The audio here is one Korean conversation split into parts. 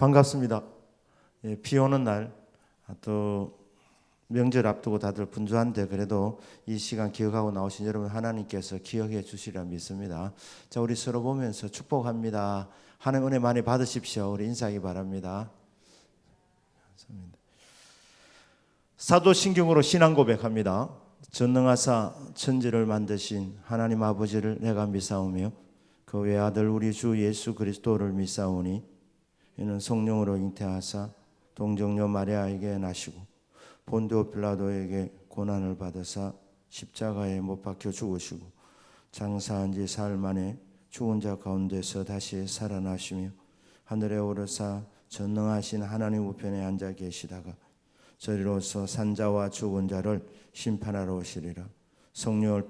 반갑습니다. 예, 비 오는 날, 또 명절 앞두고 다들 분주한데 그래도 이 시간 기억하고 나오신 여러분 하나님께서 기억해 주시리라 믿습니다. 자, 우리 서로 보면서 축복합니다. 하나님 은혜 많이 받으십시오. 우리 인사하기 바랍니다. 감사합니다. 사도신경으로 신앙 고백합니다. 전능하사 천지를 만드신 하나님 아버지를 내가 믿사오며 그 외아들 우리 주 예수 그리스도를 믿사오니 이는 성령으로 잉태하사 동정녀 마리아에게 나시고 본디오 빌라도에게 고난을 받으사 십자가에 못 박혀 죽으시고 장사한 지 사흘 만에 죽은 자 가운데서 다시 살아나시며 하늘에 오르사 전능하신 하나님 우편에 앉아 계시다가 저리로서 산자와 죽은 자를 심판하러 오시리라. 성령을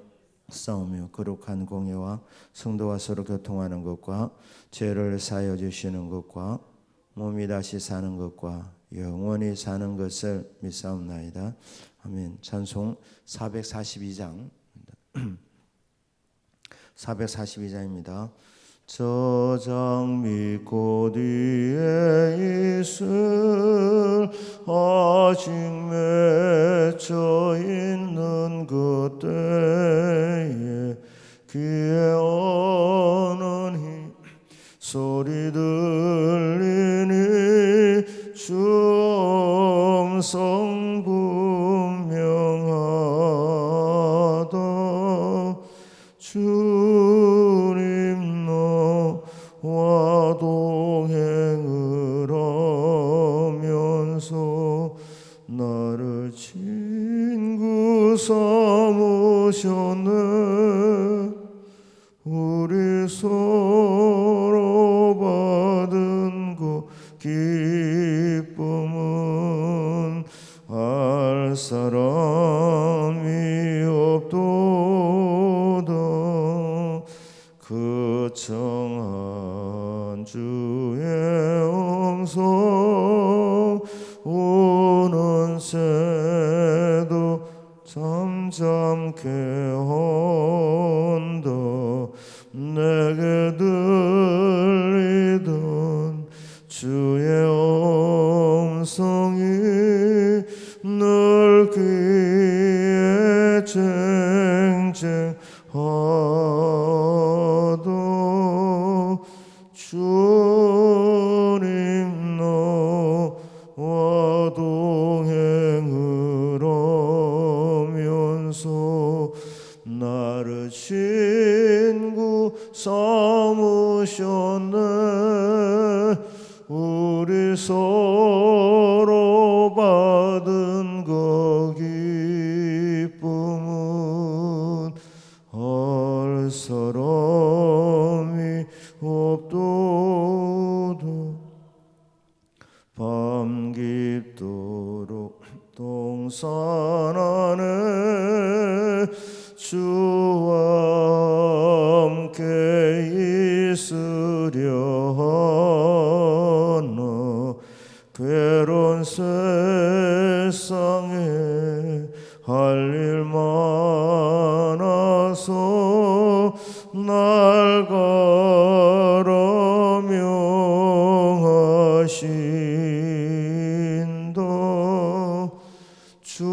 싸우며 거룩한 공예와 성도와 서로 교통하는 것과 죄를 사하여 주시는 것과 몸이 다시 사는 것과 영원히 사는 것을 믿사옵나이다. 아멘. 찬송 442장 442장입니다. 저장 믿고 뒤에 있을 아직 맺혀 있는 그때에 귀에 오는 힘 소리 들리니 주 음성 분명하다. 주님 너와 동행을 하면서 나를 친구 삼으셨네. 우리 서로 받은 그 기쁨은 알 사람이 없도다. 그 청한 주의 음성 우는 새도 잠잠케 한다. 내게 들리던 주의 음성이 늘 귀에 쟁쟁하다. 주님 너와 동행을 하면서 나를 친구 삼으셨네. 우리 서로 받은 그 기쁨은 알 사람이 없도다. 밤 깊도록 동산 안에 주와 함께 있으려 하나. 괴로운 세상에 할 일 많아서 날 가라 명하신다. 주님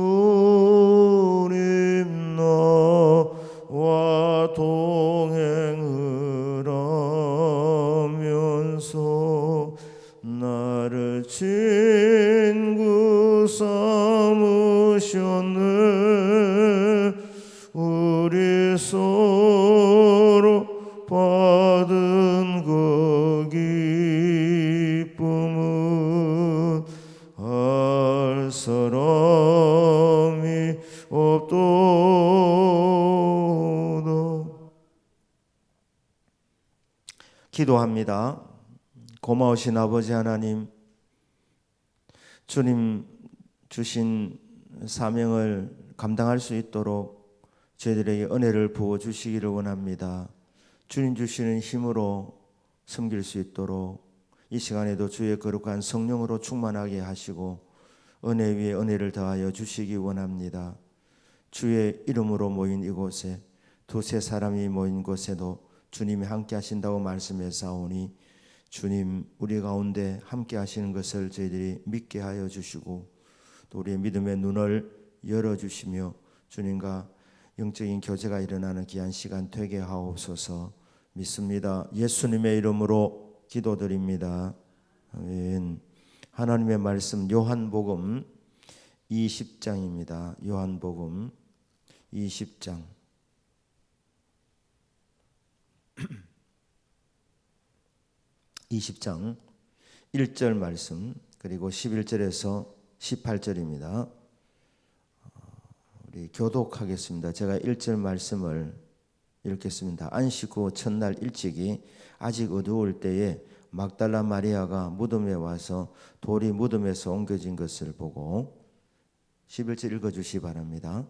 나와 동행을 하면서 나를 친구 삼으셨네. 우리 서로 받은 그 기쁨은 알 사람이 없도다. 기도합니다. 고마우신 아버지 하나님, 주님 주신 사명을 감당할 수 있도록 저희들에게 은혜를 부어주시기를 원합니다. 주님 주시는 힘으로 섬길 수 있도록 이 시간에도 주의 거룩한 성령으로 충만하게 하시고 은혜 위에 은혜를 더하여 주시기 원합니다. 주의 이름으로 모인 이곳에 두세 사람이 모인 곳에도 주님이 함께 하신다고 말씀해 사오니 주님 우리 가운데 함께 하시는 것을 저희들이 믿게 하여 주시고 또 우리의 믿음의 눈을 열어주시며 주님과 영적인 교제가 일어나는 귀한 시간 되게 하옵소서. 믿습니다. 예수님의 이름으로 기도드립니다. 아멘. 하나님의 말씀 요한복음 20장입니다. 요한복음 20장 20장 1절 말씀 그리고 11절에서 18절입니다. 우리 교독하겠습니다. 제가 1절 말씀을 읽겠습니다. 안식 후 첫날 일찍이 아직 어두울 때에 막달라 마리아가 무덤에 와서 돌이 무덤에서 옮겨진 것을 보고 11절 읽어주시기 바랍니다.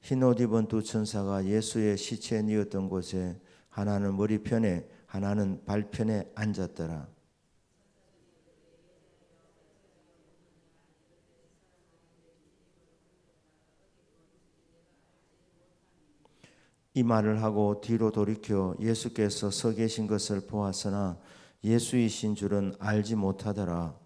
흰옷 입은 두 천사가 예수의 시체에 뉘었던 곳에 하나는 머리편에 하나는 발편에 앉았더라. 이 말을 하고 뒤로 돌이켜 예수께서 서 계신 것을 보았으나 예수이신 줄은 알지 못하더라.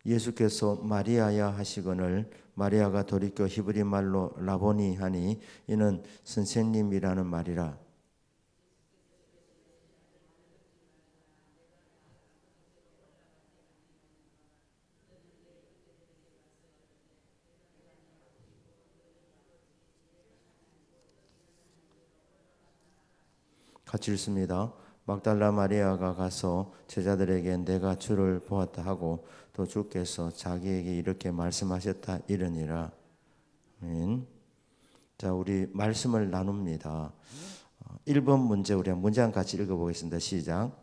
예수께서 마리아야 하시거늘 마리아가 돌이켜 히브리 말로 라보니 하니 이는 선생님이라는 말이라. 같이 읽습니다. 막달라 마리아가 가서 제자들에게 내가 주를 보았다 하고 또 주께서 자기에게 이렇게 말씀하셨다 이르니라. 아멘. 자, 우리 말씀을 나눕니다. 1번 문제 우리 문장 같이 읽어보겠습니다. 시작.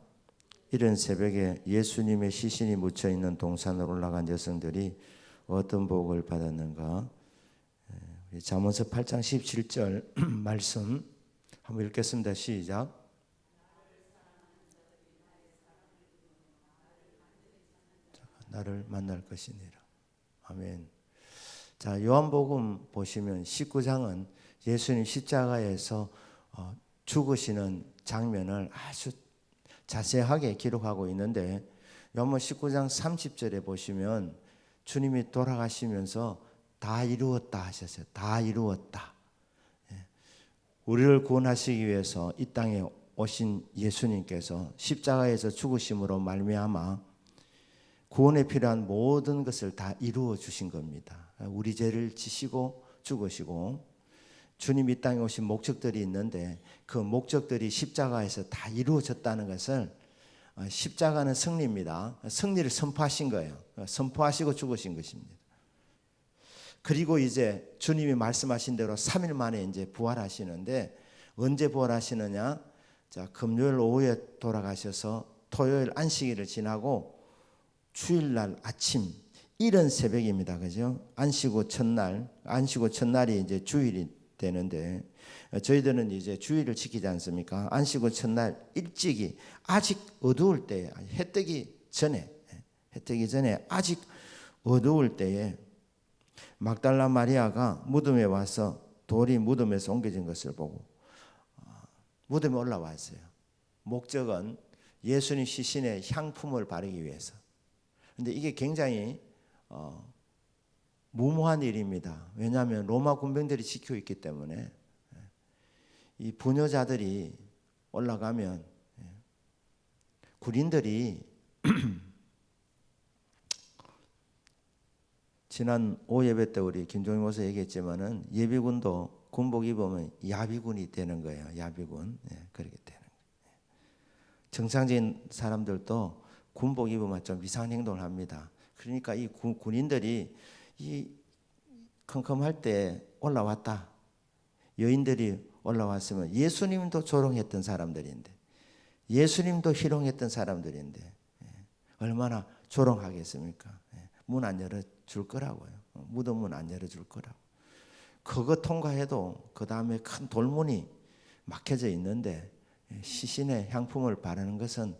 이른 새벽에 예수님의 시신이 묻혀 있는 동산으로 올라간 여성들이 어떤 복을 받았는가? 잠언서 8장 17절 말씀 한번 읽겠습니다. 시작. 나를 만날 것이니라. 아멘. 자, 요한복음 보시면 19장은 예수님 십자가에서 죽으시는 장면을 아주 자세하게 기록하고 있는데 요한복음 19장 30절에 보시면 주님이 돌아가시면서 다 이루었다 하셨어요. 다 이루었다. 우리를 구원하시기 위해서 이 땅에 오신 예수님께서 십자가에서 죽으심으로 말미암아 구원에 필요한 모든 것을 다 이루어 주신 겁니다. 우리 죄를 지시고 죽으시고 주님 이 땅에 오신 목적들이 있는데 그 목적들이 십자가에서 다 이루어졌다는 것을 십자가는 승리입니다. 승리를 선포하신 거예요. 선포하시고 죽으신 것입니다. 그리고 이제 주님이 말씀하신 대로 3일 만에 이제 부활하시는데 언제 부활하시느냐? 자, 금요일 오후에 돌아가셔서 토요일 안식일을 지나고 주일날 아침 이른 새벽입니다. 그죠? 안식후 첫날이 이제 주일이 되는데 저희들은 이제 주일을 지키지 않습니까? 안식후 첫날 일찍이 아직 어두울 때에 해 뜨기 전에 아직 어두울 때에 막달라 마리아가 무덤에 와서 돌이 무덤에서 옮겨진 것을 보고 무덤에 올라왔어요. 목적은 예수님 시신에 향품을 바르기 위해서. 근데 이게 굉장히 무모한 일입니다. 왜냐하면 로마 군병들이 지키고 있기 때문에 이 부녀자들이 올라가면 군인들이 지난 오예배 때 우리 김종희 목사 얘기했지만은 예비군도 군복 입으면 야비군이 되는 거예요. 야비군. 그렇게 되는 거예요. 정상적인 사람들도 군복 입으면 좀 이상한 행동을 합니다. 그러니까 이 군인들이 이 컴컴할 때 올라왔다. 여인들이 올라왔으면 예수님도 조롱했던 사람들인데 예수님도 희롱했던 사람들인데 얼마나 조롱하겠습니까? 문 안 열어줄 거라고요. 무덤 문 안 열어줄 거라고. 그거 통과해도 그 다음에 큰 돌문이 막혀져 있는데 시신의 향품을 바르는 것은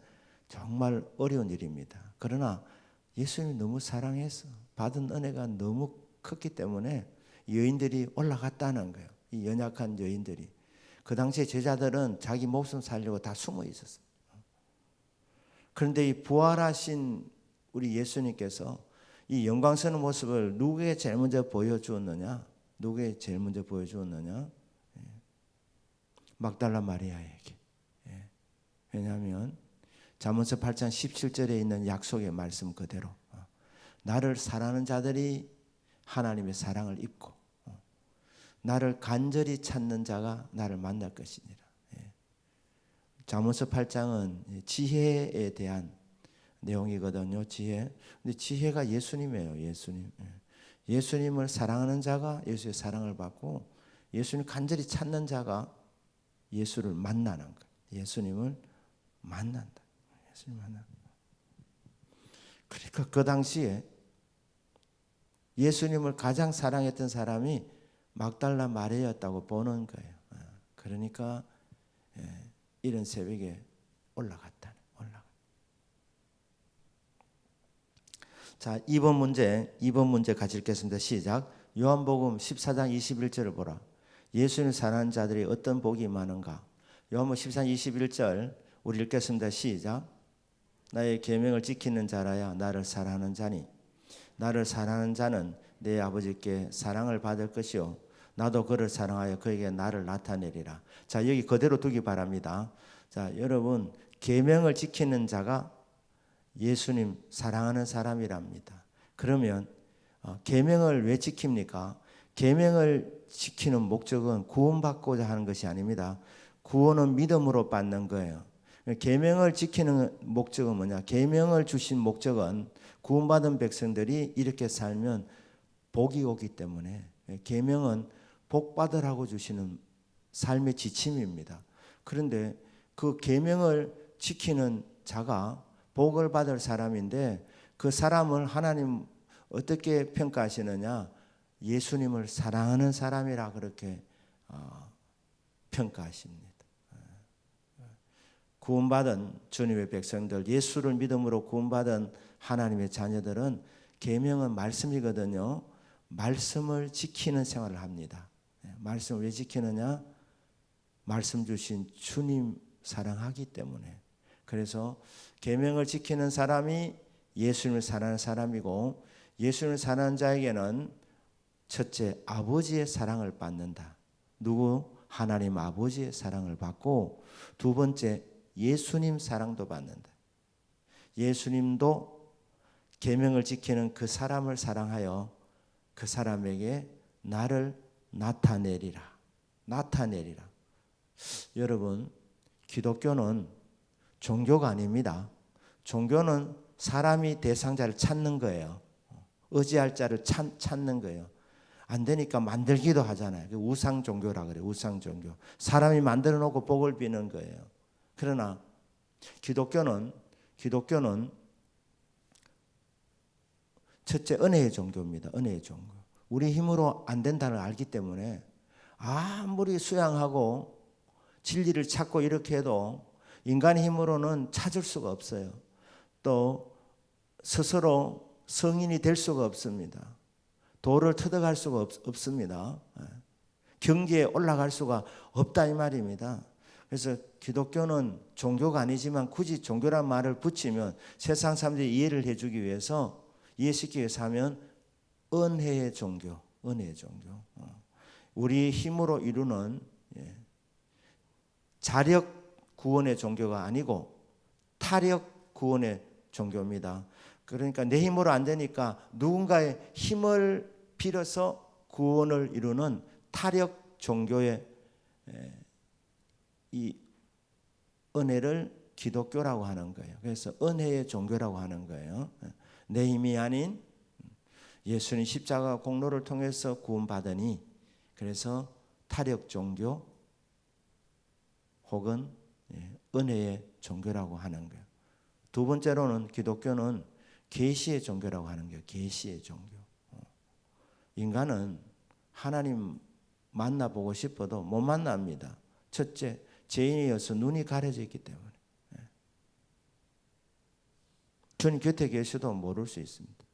정말 어려운 일입니다. 그러나 예수님이 너무 사랑해서 받은 은혜가 너무 컸기 때문에 여인들이 올라갔다는 거예요. 이 연약한 여인들이. 그 당시에 제자들은 자기 목숨 살려고 다 숨어 있었어요. 그런데 이 부활하신 우리 예수님께서 이 영광스러운 모습을 누구에게 제일 먼저 보여주었느냐? 누구에게 제일 먼저 보여주었느냐? 막달라 마리아에게. 왜냐하면 잠언서 8장 17절에 있는 약속의 말씀 그대로 나를 사랑하는 자들이 하나님의 사랑을 입고 나를 간절히 찾는 자가 나를 만날 것이니라. 잠언서 8장은 지혜에 대한 내용이거든요. 지혜. 근데 지혜가 예수님이에요. 예수님. 예수님을 사랑하는 자가 예수의 사랑을 받고 예수님 간절히 찾는 자가 예수를 만나는 거예요. 예수님을 만난다. 예수님 만난다. 그러니까 그 당시에 예수님을 가장 사랑했던 사람이 막달라 마리아였다고 보는 거예요. 그러니까 이런 새벽에 올라갔다. 자, 2번 문제 같이 읽겠습니다. 시작. 요한복음 14장 21절을 보라. 예수님 사랑하는 자들이 어떤 복이 많은가. 요한복음 14장 21절 우리 읽겠습니다. 시작. 나의 계명을 지키는 자라야 나를 사랑하는 자니 나를 사랑하는 자는 내 아버지께 사랑을 받을 것이요 나도 그를 사랑하여 그에게 나를 나타내리라. 자, 여기 그대로 두기 바랍니다. 자, 여러분 계명을 지키는 자가 예수님 사랑하는 사람이랍니다. 그러면 계명을 왜 지킵니까? 계명을 지키는 목적은 구원받고자 하는 것이 아닙니다. 구원은 믿음으로 받는 거예요. 계명을 지키는 목적은 뭐냐? 계명을 주신 목적은 구원받은 백성들이 이렇게 살면 복이 오기 때문에 계명은 복 받으라고 주시는 삶의 지침입니다. 그런데 그 계명을 지키는 자가 복을 받을 사람인데 그 사람을 하나님 어떻게 평가하시느냐? 예수님을 사랑하는 사람이라 그렇게 평가하십니다. 구원받은 주님의 백성들, 예수를 믿음으로 구원받은 하나님의 자녀들은 계명은 말씀이거든요. 말씀을 지키는 생활을 합니다. 말씀을 왜 지키느냐? 말씀 주신 주님 사랑하기 때문에. 그래서 계명을 지키는 사람이 예수님을 사랑하는 사람이고 예수님을 사랑하는 자에게는 첫째 아버지의 사랑을 받는다. 누구? 하나님 아버지의 사랑을 받고 두 번째 예수님 사랑도 받는다. 예수님도 계명을 지키는 그 사람을 사랑하여 그 사람에게 나를 나타내리라. 나타내리라. 여러분, 기독교는 종교가 아닙니다. 종교는 사람이 대상자를 찾는 거예요. 의지할 자를 찾는 거예요. 안 되니까 만들기도 하잖아요. 우상 종교라 그래요. 우상 종교. 사람이 만들어 놓고 복을 비는 거예요. 그러나 기독교는 첫째 은혜의 종교입니다. 은혜의 종교. 우리 힘으로 안 된다는 걸 알기 때문에 아무리 수양하고 진리를 찾고 이렇게 해도 인간의 힘으로는 찾을 수가 없어요. 또 스스로 성인이 될 수가 없습니다. 도를 터득할 수가 없습니다. 경지에 올라갈 수가 없다 이 말입니다. 그래서 기독교는 종교가 아니지만 굳이 종교란 말을 붙이면 세상 사람들이 이해를 해주기 위해서 이해시키기 위해서 하면 은혜의 종교, 은혜의 종교. 우리 힘으로 이루는 자력 구원의 종교가 아니고 타력 구원의 종교입니다. 그러니까 내 힘으로 안 되니까 누군가의 힘을 빌어서 구원을 이루는 타력 종교의 이 은혜를 기독교라고 하는 거예요. 그래서 은혜의 종교라고 하는 거예요. 내 힘이 아닌 예수님 십자가 공로를 통해서 구원받으니 그래서 타력 종교 혹은 은혜의 종교라고 하는 거예요. 두 번째로는 기독교는 계시의 종교라고 하는 거예요. 계시의 종교. 인간은 하나님 만나보고 싶어도 못 만납니다. 첫째, 죄인이어서 눈이 가려져 있기 때문에. 주님 곁에 계셔도 모를 수 있습니다.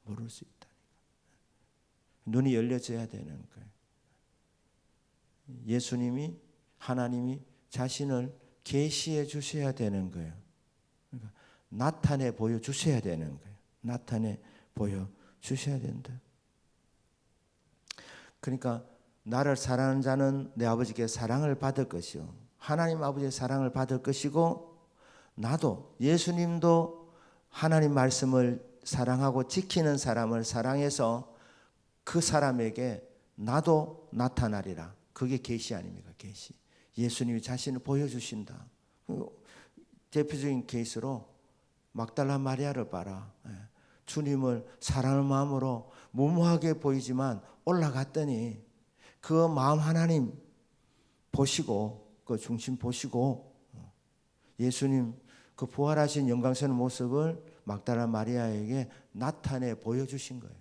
모를 수 있다. 눈이 열려져야 되는 거예요. 예수님이, 하나님이 자신을 계시해 주셔야 되는 거예요. 그러니까 나타내 보여 주셔야 되는 거예요. 나타내 보여 주셔야 된다. 그러니까 나를 사랑하는 자는 내 아버지께 사랑을 받을 것이요, 하나님 아버지의 사랑을 받을 것이고, 나도, 예수님도 하나님 말씀을 사랑하고 지키는 사람을 사랑해서 그 사람에게 나도 나타나리라. 그게 계시 아닙니까? 계시. 예수님이 자신을 보여주신다. 대표적인 케이스로 막달라 마리아를 봐라. 주님을 사랑하는 마음으로 무모하게 보이지만 올라갔더니 그 마음 하나님 보시고, 그 중심 보시고, 예수님 그 부활하신 영광스러운 모습을 막달라 마리아에게 나타내 보여주신 거예요.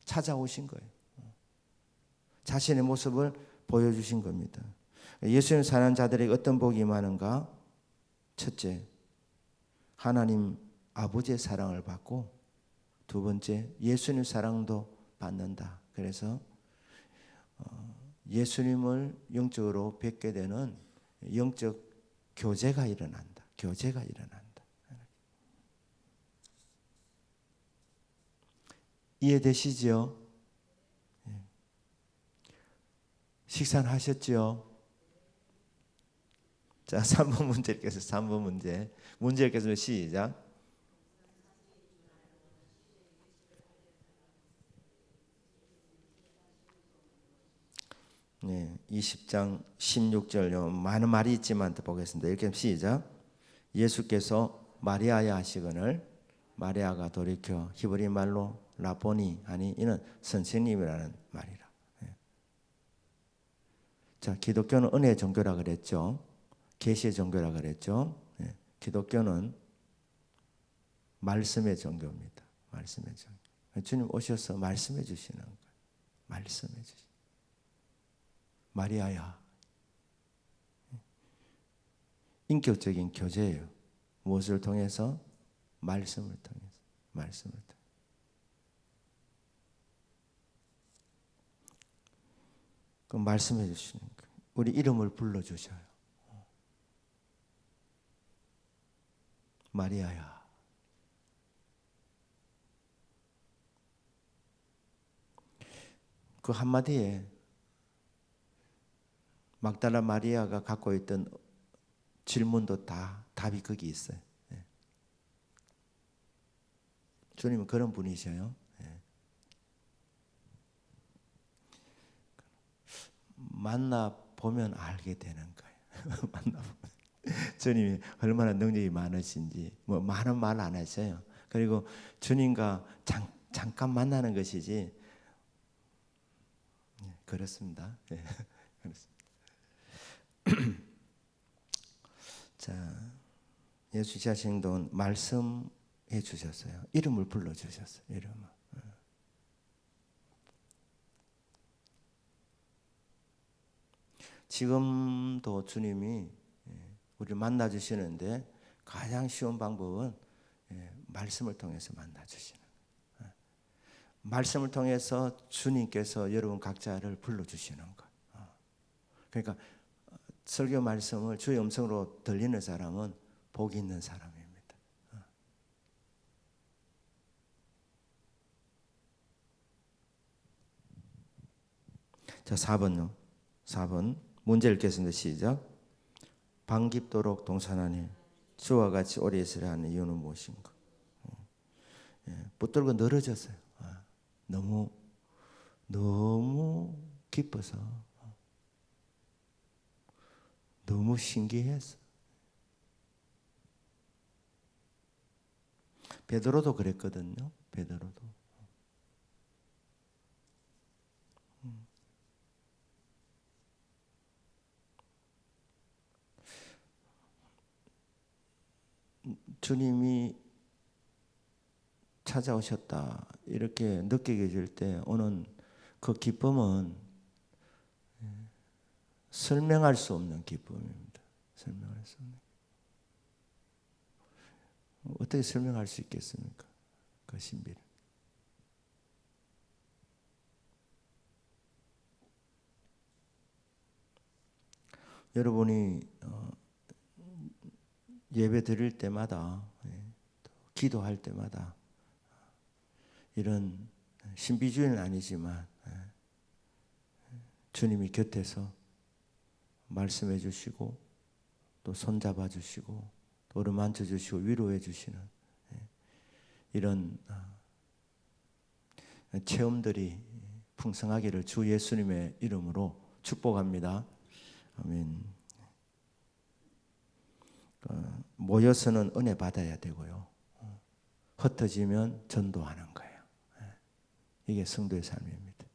찾아오신 거예요. 자신의 모습을 보여주신 겁니다. 예수님 사랑하는 자들에게 어떤 복이 많은가? 첫째, 하나님 아버지의 사랑을 받고, 두 번째, 예수님 사랑도 받는다. 그래서 예수님을 영적으로 뵙게 되는 영적 교제가 일어난다. 교제가 일어난다. 이해되시죠? 식사는 하셨죠? 자, 3번 문제 읽겠습니다. 3번 문제. 문제 읽겠습니다. 시작. 네, 20장 16절요. 많은 말이 있지만 또 보겠습니다. 이렇게 시작. 예수께서 마리아야 하시거늘 마리아가 돌이켜 히브리 말로 라보니 하니 이는 선생님이라는 말이라. 자, 기독교는 은혜의 종교라 그랬죠. 계시의 종교라 그랬죠. 기독교는 말씀의 종교입니다. 말씀의 종교. 주님 오셔서 말씀해 주시는 거예요. 말씀해 주시는. 마리아야. 인격적인 교제예요. 무엇을 통해서? 말씀을 통해서. 말씀을 통해서. 그 말씀해 주시는 거예요. 우리 이름을 불러주셔요. 마리아야. 그 한마디에 막달라 마리아가 갖고 있던 질문도 다 답이 거기 있어요. 주님은 그런 분이셔요. 만나 보면 알게 되는 거예요. 만나 보면 주님이 얼마나 능력이 많으신지 뭐 많은 말 안 하셔요. 그리고 주님과 잠깐 만나는 것이지. 그렇습니다. 그렇습니다. 자, 예수 자신도 말씀해 주셨어요. 이름을 불러 주셨어요. 이름을. 지금도 주님이 우리를 만나 주시는데 가장 쉬운 방법은 말씀을 통해서 만나 주시는 거예요. 말씀을 통해서 주님께서 여러분 각자를 불러 주시는 거예요. 그러니까 설교 말씀을 주의 음성으로 들리는 사람은 복 있는 사람입니다. 자, 4번요. 4번 문제 읽겠습니다. 시작. 반깁도록 동산하니 주와 같이 오래 있으려 하는 이유는 무엇인가? 붙들고 늘어졌어요. 너무 기뻐서, 너무 신기해서. 베드로도 그랬거든요. 베드로도. 주님이 찾아오셨다 이렇게 느끼게 될 때 오는 그 기쁨은 설명할 수 없는 기쁨입니다. 설명할 수 없는. 어떻게 설명할 수 있겠습니까? 그 신비를. 여러분이 예배 드릴 때마다, 기도할 때마다 이런 신비주의는 아니지만 주님이 곁에서 말씀해 주시고 또 손잡아 주시고 또 어루만져 주시고 위로해 주시는 이런 체험들이 풍성하기를 주 예수님의 이름으로 축복합니다. 아멘. 모여서는 은혜 받아야 되고요. 흩어지면 전도하는 거예요. 이게 성도의 삶입니다.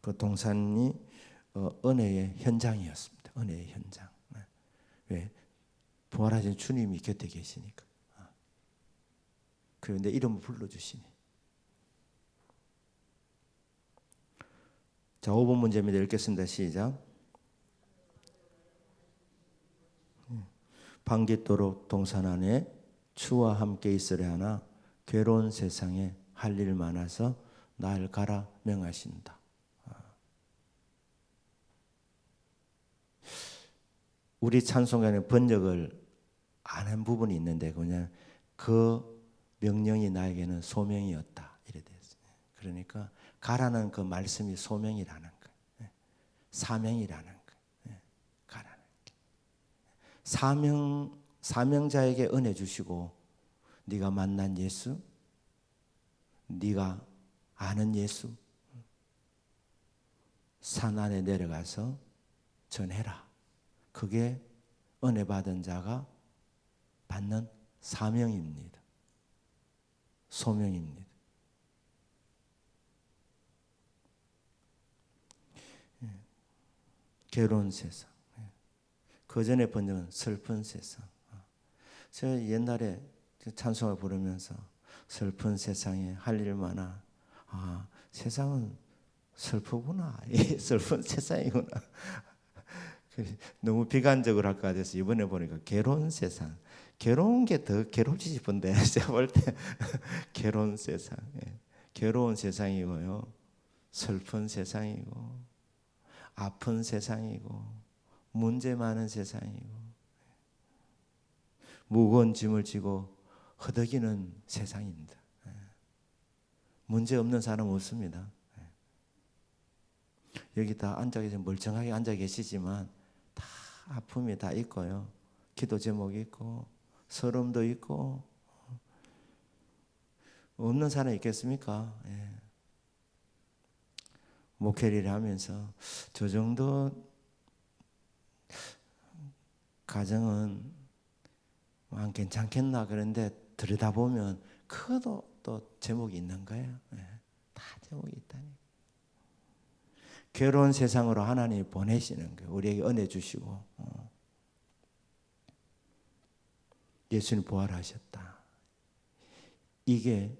그 동산이 은혜의 현장이었습니다. 은혜의 현장. 왜? 부활하신 주님이 곁에 계시니까. 그런데 이름을 불러주시니. 자, 5번 문제입니다. 읽겠습니다. 시작. 밤깃도록 동산 안에 주와 함께 있으려 하나 괴로운 세상에 할 일 많아서 날 가라 명하신다. 우리 찬송가는 번역을 안 한 부분이 있는데 그냥 그 명령이 나에게는 소명이었다 이래 됐어요. 그러니까 가라는 그 말씀이 소명이라는 거예요. 사명이라는 거예요. 가라는 게. 사명자에게 은혜 주시고 네가 만난 예수, 네가 아는 예수, 산 안에 내려가서 전해라. 그게 은혜 받은 자가 받는 사명입니다. 소명입니다. 괴로운 세상. 그 전에 번역은 슬픈 세상. 제가 옛날에 찬송을 부르면서 슬픈 세상에 할 일 많아. 세상은 슬프구나. 슬픈 세상이구나. 너무 비관적으로 할 것 같아서 이번에 보니까 괴로운 세상. 괴로운 게 더 괴롭지 싶은데 제가 볼 때 괴로운 세상. 괴로운 세상이고요. 슬픈 세상이고 아픈 세상이고 문제 많은 세상이고 무거운 짐을 지고 허덕이는 세상입니다. 문제 없는 사람 없습니다. 여기 다 앉아 계신 멀쩡하게 앉아 계시지만 다 아픔이 다 있고요. 기도 제목이 있고 서름도 있고 없는 사람 있겠습니까? 목회를 하면서 저 정도 가정은 괜찮겠나 그런데 들여다보면 그것도 또 제목이 있는 거예요. 다 제목이 있다니. 괴로운 세상으로 하나님이 보내시는 거예요. 우리에게 은혜 주시고 예수님 부활하셨다. 이게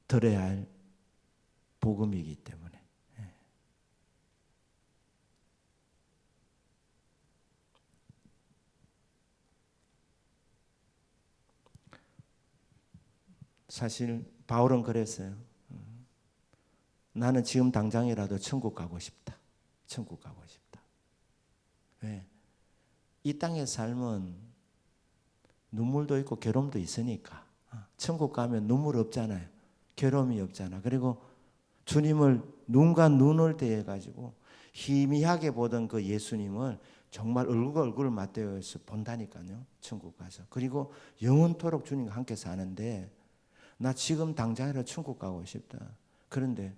들어야 할 복음이기 때문에 사실 바울은 그랬어요. 나는 지금 당장이라도 천국 가고 싶다. 천국 가고 싶다. 왜? 이 땅의 삶은 눈물도 있고 괴로움도 있으니까. 천국 가면 눈물 없잖아요. 괴로움이 없잖아. 그리고 주님을 눈과 눈을 대해 가지고 희미하게 보던 그 예수님을 정말 얼굴과 얼굴을 맞대어서 본다니까요. 천국 가서. 그리고 영원토록 주님과 함께 사는데 나 지금 당장이라도 천국 가고 싶다. 그런데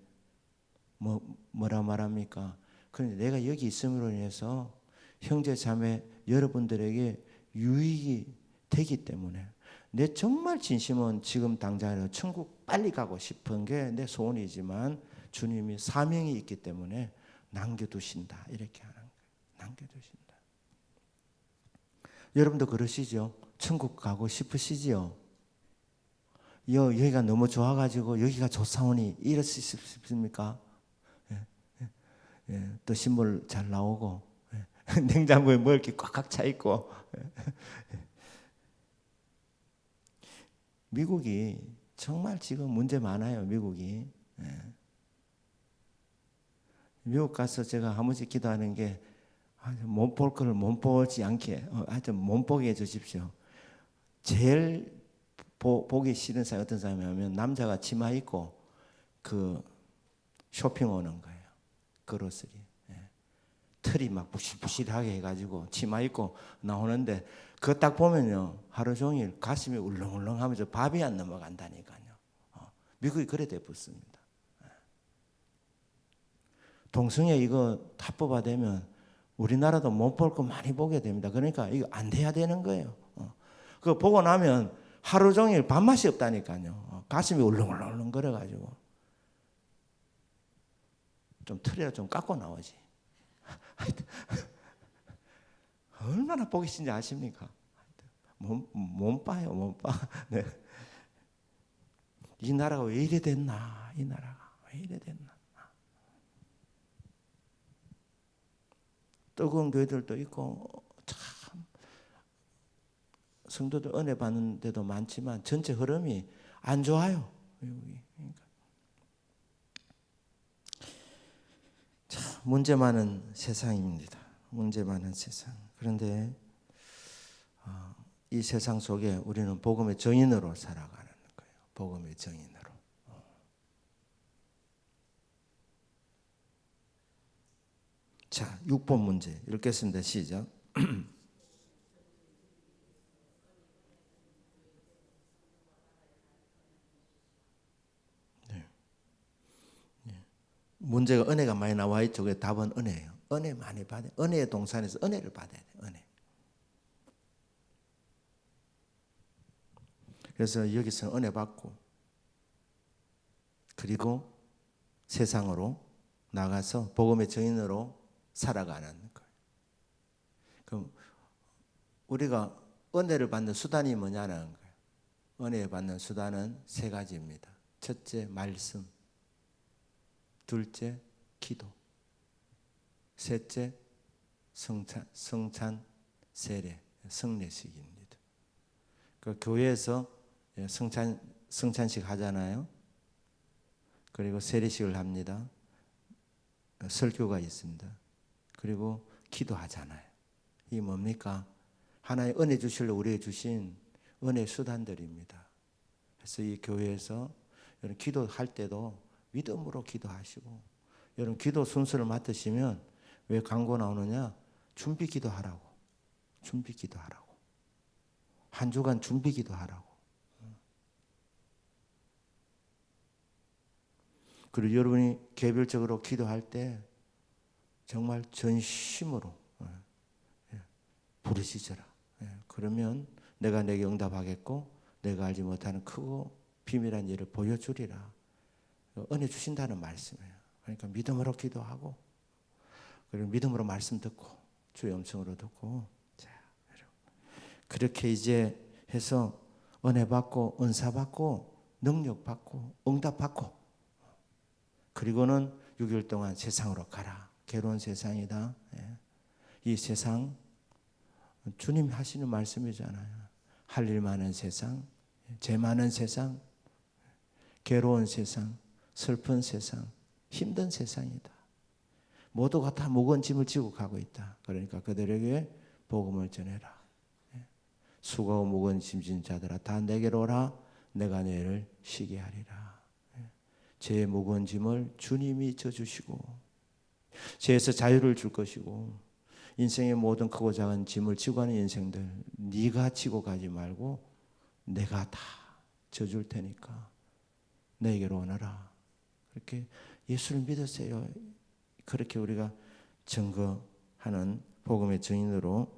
뭐라 말합니까? 그런데 내가 여기 있음으로 인해서 형제 자매 여러분들에게 유익이 되기 때문에 내 정말 진심은 지금 당장이라도 천국 빨리 가고 싶은 게 내 소원이지만 주님이 사명이 있기 때문에 남겨두신다. 이렇게 하는 거예요. 남겨두신다. 여러분도 그러시죠? 천국 가고 싶으시죠? 여기가 너무 좋아가지고 여기가 좋사오니 이럴 수 있습니까? 또 신물 잘 나오고 냉장고에 먹을 게 꽉꽉 차 있고 미국이 정말 지금 문제 많아요. 미국이. 미국 가서 제가 한 번씩 기도하는 게 못 볼 거를 못 보지 않게 하여튼 못 보게 해주십시오. 제일 보기 싫은 사람이 어떤 사람이냐면 남자가 치마 입고 그 쇼핑 오는 거예요. 그로스리. 털이 막 부실부실하게 해가지고 치마 입고 나오는데 그거 딱 보면요 하루 종일 가슴이 울렁울렁하면서 밥이 안 넘어간다니까요. 미국이 그래 돼붙습니다. 동성애 이거 합법화되면 우리나라도 못 볼 거 많이 보게 됩니다. 그러니까 이거 안 돼야 되는 거예요. 그거 보고 나면 하루 종일 밥맛이 없다니까요. 가슴이 울렁울렁 거려가지고 좀 틀이라 좀 깎고 나오지. 얼마나 보기 싫은지 아십니까? 못 봐요, 못 봐. 네. 이 나라가 왜 이래 됐나? 이 나라가 왜 이래 됐나? 뜨거운 교회들도 있고 참 성도들 은혜 받는 데도 많지만 전체 흐름이 안 좋아요. 미국이. 그러니까. 자, 문제 많은 세상입니다. 문제 많은 세상. 그런데 이 세상 속에 우리는 복음의 증인으로 살아가는 거예요. 복음의 증인으로. 자, 6번 문제 읽겠습니다. 시작. 네. 네. 문제가 은혜가 많이 나와 있죠. 그게 답은 은혜예요. 은혜 많이 받아요. 은혜의 동산에서 은혜를 받아야 돼요. 은혜. 그래서 여기서 은혜 받고 그리고 세상으로 나가서 복음의 증인으로 살아가는 거예요. 그럼 우리가 은혜를 받는 수단이 뭐냐는 거예요. 은혜 받는 수단은 세 가지입니다. 첫째, 말씀. 둘째, 기도. 셋째, 성찬, 세례, 성례식입니다. 그 교회에서 성찬식 하잖아요. 그리고 세례식을 합니다. 설교가 있습니다. 그리고 기도하잖아요. 이게 뭡니까? 하나의 은혜 주시려 우리에게 주신 은혜 수단들입니다. 그래서 이 교회에서 여러분 기도할 때도 믿음으로 기도하시고 여러분 기도 순서를 맡으시면 왜 광고 나오느냐? 준비 기도하라고. 준비 기도하라고. 한 주간 준비 기도하라고. 그리고 여러분이 개별적으로 기도할 때 정말 전심으로 부르짖어라. 그러면 내가 내게 응답하겠고 내가 알지 못하는 크고 비밀한 일을 보여주리라. 은혜 주신다는 말씀이에요. 그러니까 믿음으로 기도하고 그리고 믿음으로 말씀 듣고 주의 음성으로 듣고 자, 그렇게 이제 해서 은혜 받고 은사 받고 능력 받고 응답 받고 그리고는 6일 동안 세상으로 가라. 괴로운 세상이다. 이 세상 주님 하시는 말씀이잖아요. 할 일 많은 세상, 죄 많은 세상, 괴로운 세상, 슬픈 세상, 힘든 세상이다. 모두가 다 무거운 짐을 지고 가고 있다. 그러니까 그들에게 복음을 전해라. 수고하고 무거운 짐진 자들아 다 내게로 오라. 내가 너희를 쉬게 하리라. 죄의 무거운 짐을 주님이 져주시고 죄에서 자유를 줄 것이고 인생의 모든 크고 작은 짐을 지고 가는 인생들 네가 지고 가지 말고 내가 다 져줄 테니까 내게로 오너라. 그렇게 예수를 믿으세요. 그렇게 우리가 증거하는 복음의 증인으로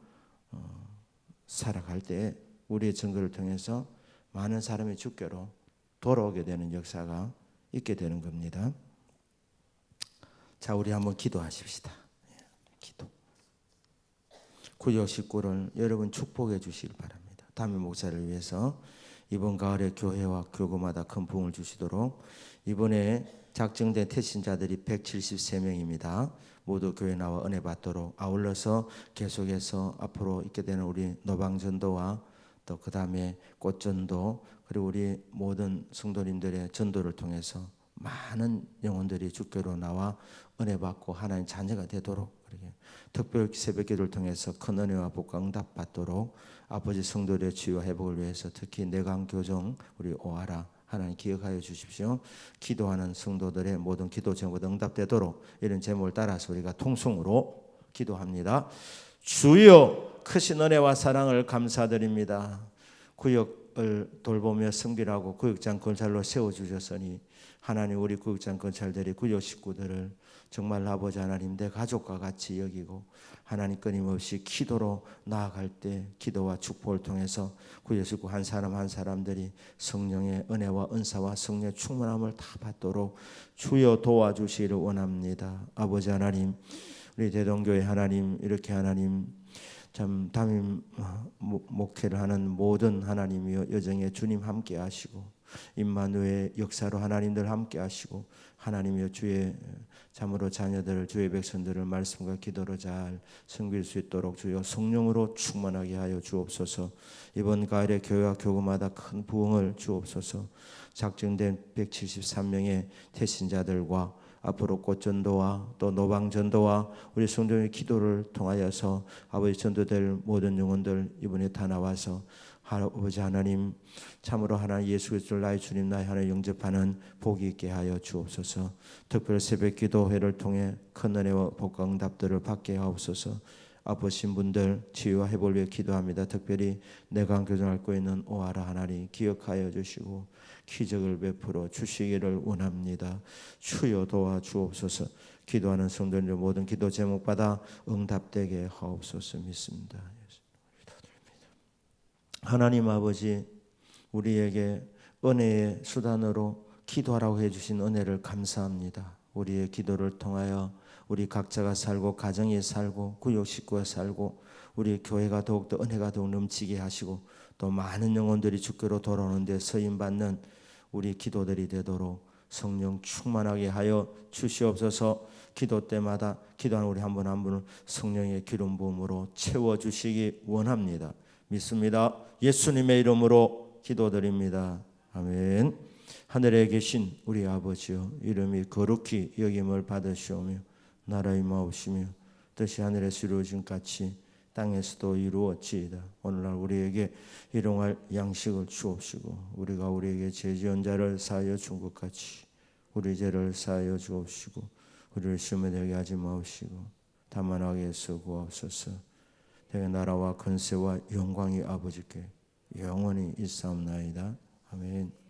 살아갈 때 우리의 증거를 통해서 많은 사람이 주께로 돌아오게 되는 역사가 있게 되는 겁니다. 자, 우리 한번 기도하십시다. 기도. 구역 19를 여러분 축복해 주시길 바랍니다. 담임 목사를 위해서 이번 가을에 교회와 교구마다 큰 부흥을 주시도록 이번에 작정된 태신자들이 173명입니다. 모두 교회 나와 은혜 받도록 아울러서 계속해서 앞으로 있게 되는 우리 노방전도와 또 그 다음에 꽃전도 그리고 우리 모든 성도님들의 전도를 통해서 많은 영혼들이 주께로 나와 은혜 받고 하나님 자녀가 되도록 그렇게 특별 새벽 기도를 통해서 큰 은혜와 복과 응답 받도록 아버지 성도들의 치유와 회복을 위해서 특히 내강 교정 우리 오하라 하나님 기억하여 주십시오. 기도하는 성도들의 모든 기도 제목도 응답되도록 이런 제목을 따라서 우리가 통성으로 기도합니다. 주여 크신 은혜와 사랑을 감사드립니다. 구역을 돌보며 섬기라고 구역장 건설로 세워주셨으니 하나님 우리 구역장 건설들이 구역 식구들을 정말 아버지 하나님 내 가족과 같이 여기고 하나님 끊임없이 기도로 나아갈 때 기도와 축복을 통해서 구역 식구 한 사람 한 사람들이 성령의 은혜와 은사와 성령의 충만함을 다 받도록 주여 도와주시기를 원합니다. 아버지 하나님 우리 대동교회 하나님 이렇게 하나님 참 담임 목회를 하는 모든 하나님이여 여정에 주님 함께 하시고 임마누엘 역사로 하나님들 함께 하시고 하나님이여 주의 참으로 자녀들 주의 백성들을 말씀과 기도로 잘 섬길 수 있도록 주여 성령으로 충만하게 하여 주옵소서. 이번 가을에 교회와 교구마다 큰 부흥을 주옵소서. 작정된 173명의 태신자들과 앞으로 꽃전도와 또 노방전도와 우리 성도의 기도를 통하여서 아버지 전도될 모든 영혼들 이번에 다 나와서 아버지 하나님 참으로 하나님 예수 그리스도를 나의 주님 나의 하나님 영접하는 복이 있게 하여 주옵소서. 특별 새벽 기도회를 통해 큰 은혜와 복과 응답들을 받게 하옵소서. 아프신 분들 치유와 회복을 위해 기도합니다. 특별히 내강 교정을 앓고 있는 오하라 하나님 기억하여 주시고 기적을 베풀어 주시기를 원합니다. 주여 도와주옵소서. 기도하는 성도들 모든 기도 제목받아 응답되게 하옵소서 믿습니다. 하나님 아버지 우리에게 은혜의 수단으로 기도하라고 해주신 은혜를 감사합니다. 우리의 기도를 통하여 우리 각자가 살고 가정이 살고 구역 식구가 살고 우리 교회가 더욱더 은혜가 더욱 넘치게 하시고 또 많은 영혼들이 주께로 돌아오는데 서임받는 우리 기도들이 되도록 성령 충만하게 하여 주시옵소서. 기도 때마다 기도하는 우리 한 분 한 분을 성령의 기름 부음으로 채워주시기 원합니다. 믿습니다. 예수님의 이름으로 기도드립니다. 아멘. 하늘에 계신 우리 아버지여 이름이 거룩히 여김을 받으시오며 나라의 마옵시며 뜻이 하늘에서 이루어진 같이 땅에서도 이루어지이다. 오늘날 우리에게 일용할 양식을 주옵시고 우리가 우리에게 죄 지은 자를 사하여 준 것 같이 우리 죄를 사하여 주옵시고 우리를 시험에 들게 하지 마옵시고 다만 악에서 구하옵소서. 대개 나라와 권세와 영광이 아버지께 영원히 있사옵나이다. 아멘.